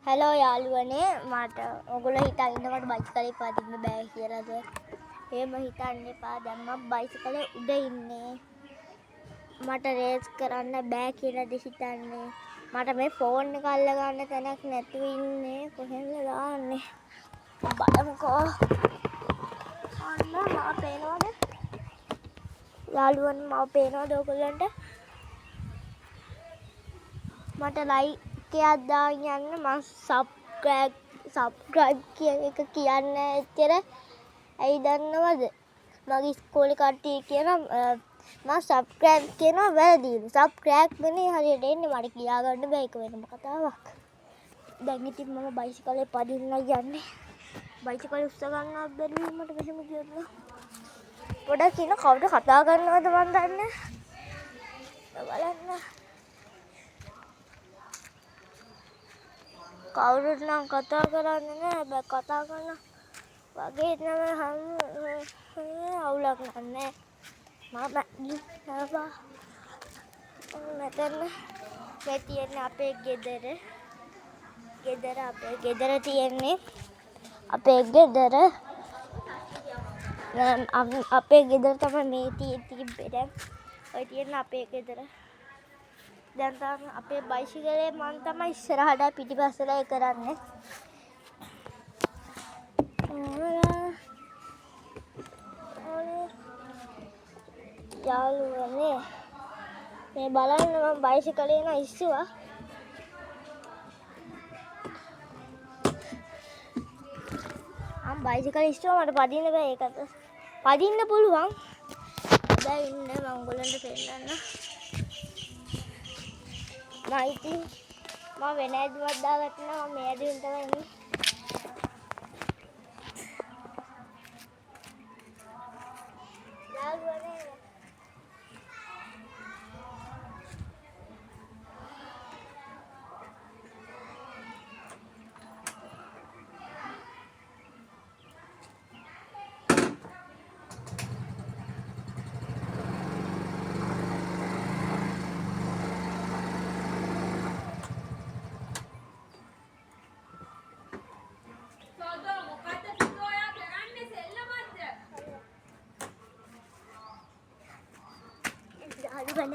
Hello යාළුවනේ මට ඔයගොල්ලෝ හිතන් ඉන්නකොට බයිසිකලේ පදින්න බෑ කියලාද? එහෙම හිතන්න එපා. දැන් මම බයිසිකලේ උඩ ඉන්නේ. මට රේස් කරන්න බෑ කියලාද හිතන්නේ? මට මේ ෆෝන් එක අල්ල ගන්න තැනක් නැතුව ඉන්නේ. කොහෙන්ද දාන්නේ? බලමුකෝ. අන්න මම පේනවද? යාළුවනේ මම පේනවද ඔයගොල්ලන්ට? මට ලයික් එකක් දාන්න යන්න මම සබ්ස්ක්‍රයිබ් කියන එක කියන්නේ එච්චර ඇයි දන්නවද මගේ ඉස්කෝලේ කට්ටිය කියනවා මම සබ්ස්ක්‍රයිබ් කියනවා වැරදිද සබ්ස්ක්‍රයිබ් වෙන්නේ හරියට එන්නේ මට කියා ගන්න බෑ ඒක වෙනම කතාවක් දැන් ඉතින් මම බයිසිකලේ පදින්න යන්නේ බයිසිකලේ උස්ස ගන්නවත් බැරි මට මෙහෙම කියනවා පොඩක් ඉන්න කවුද කතා කරනවද මන් දන්නේ බලන්න කවුරුත් නම් කතා කරන්නේ නැහැ. බෑ කතා කරන වගේ තමයි අවුලක් නැහැ. මම ඉන්නවා. මෙතන මේ තියෙන්නේ අපේ ගෙදර. අපේ ගෙදර තියෙන්නේ අපේ ගෙදර. අපේ ගෙදර තමයි මේ තිබ්බේ දැන්. ඔය තියෙන අපේ ගෙදර. දැන් තමයි අපේ බයිසිකලේ මම තමයි ඉස්සරහට පිටිපස්සට කරන්නේ. යාළුවනේ මේ බලන්න මම බයිසිකලේ න ඉස්සුවා. බයිසිකලේ ඉස්සුවා මට පදින්න බෑ ඒකට. පදින්න පුළුවන්. දැන් ඉන්න මම ඔයගොල්ලන්ට පෙන්නන්න. මම වෙන ඇදුවක් දාගත්තා මම මේ ඇදුවෙන් තමයි ඉන්නේ. යාළුවනේ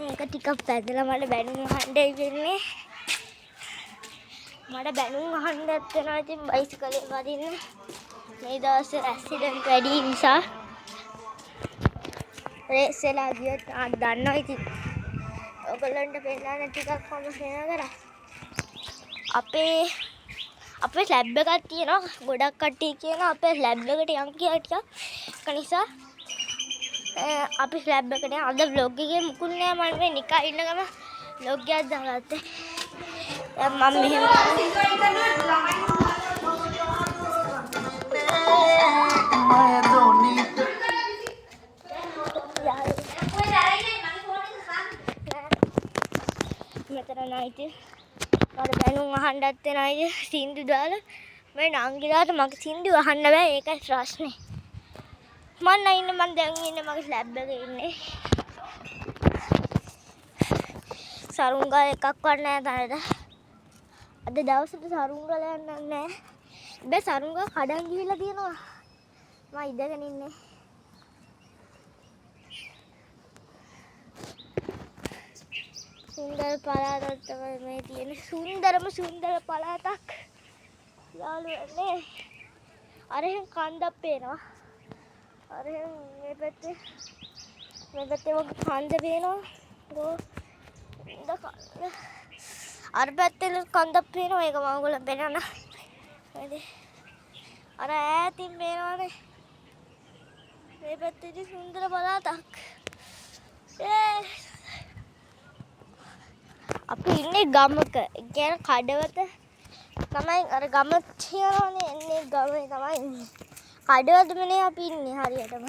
ඒක ටිකක් පැදලා මට බැනුම් අහන්න ඉන්නේ. මට බැනුම් අහන්න වෙනවා ඉතින් බයිසිකලේ වදින්න. මේ දවස්වල ඇක්සිඩන්ට් වැඩි නිසා රේස් වෙලා ගියත් දන්නවා ඉතින්. ඔයගොල්ලන්ට පෙන්නන්න ටිකක් මම හේන කරා. අපේ ලැබ් එකක් තියෙනවා. ගොඩක් කට්ටිය කියනවා අපේ ලැබ් එකට යන් කියලා ටිකක්. ඒක නිසා අපි ස්ලැබ් එකට අද vlog එකේ මුකුත් නෑ මම මේ නිකන් ඉන්න ගම vlog එකක් දාගත්තේ. දැන් මම මෙහෙම මෙතන නයිට් මට බැනුම් අහන්නත් නයිද සින්දු දාලා මේ නංගිලාට මගේ සින්දු අහන්න බෑ ඒකයි ප්‍රශ්නේ. මම දැන් ඉන්නේ මගේ ස්ලැබ් එකේ ඉන්නේ. සරුංගල එකක්වත් නැහැ තාලට. අද දවසට සරුංගල යන්නත් නැහැ. බෑ සරුංගල කඩන් ගිහිල්ලා තියෙනවා. මම ඉඳගෙන ඉන්නේ. සුන්දර පළාතක් තමයි මේ තියෙන්නේ. සුන්දර පළාතක්. යාළුවනේ. අර එහෙන් කන්දක් පේනවා. අර මේ පැත්තේ වගේ කන්ද පේනවා. අර පැත්තේ කන්දක් පේනවා. ඒක මම ඔයගොල්ලන්ට පෙන්නන්න. අර ඈතින් පේනවනේ. මේ පැත්තේ සුන්දර පළාතක්. අපි ඉන්නේ ගමක. ඒ කියන්නේ කඩවත තමයි අර ගම තියනවනේ. එන්නේ ගමේ තමයි ඉන්නේ. කඩවතමනේ අපි ඉන්නේ හරියටම.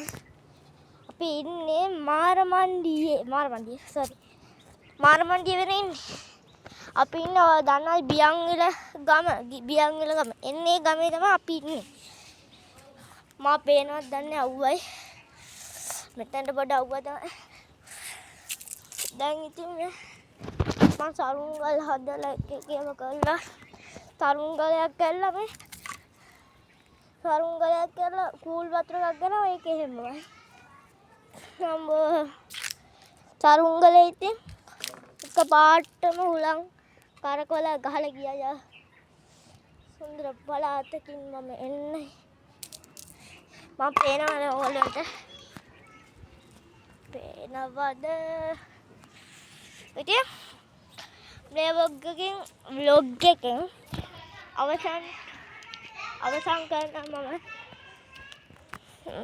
අපි ඉන්නේ මාරමණ්ඩියේ වෙන ඉන්නේ. අපි ඉන්නේ දන්නවද බියන්විල ගම. එන්නේ ගමේ තමයි අපි ඉන්නේ. මම පේනවත් දන්නේ අවුවයි. මෙතනට පොඩ අවුව තමයි. දැන් ඉතින් මම සරුංගල් හදලා එකේම කරලා තරුංගලයක් කැල්ලා මේ තරුංගලයක් කැල්ලා කූල් වතුර එකක් ගනවා ඒක එහෙමයි නම්බෝ තරුංගලේ ඉතින් එක පාටම හුලං කරකවල ගහලා ගියා සුන්දර පළාතකින් මම එන්නේ මම පේනවද ඔයාලට පේනවද ඉතින් මේ vlog එකෙන් අවසන් කරනවා මම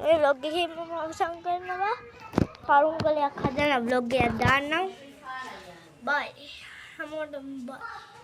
මේ vlog එකෙන් මම අවසන් කරනවා කරුංගලයක් හදලා vlog එකක් දාන්නම් bye හැමෝටම bye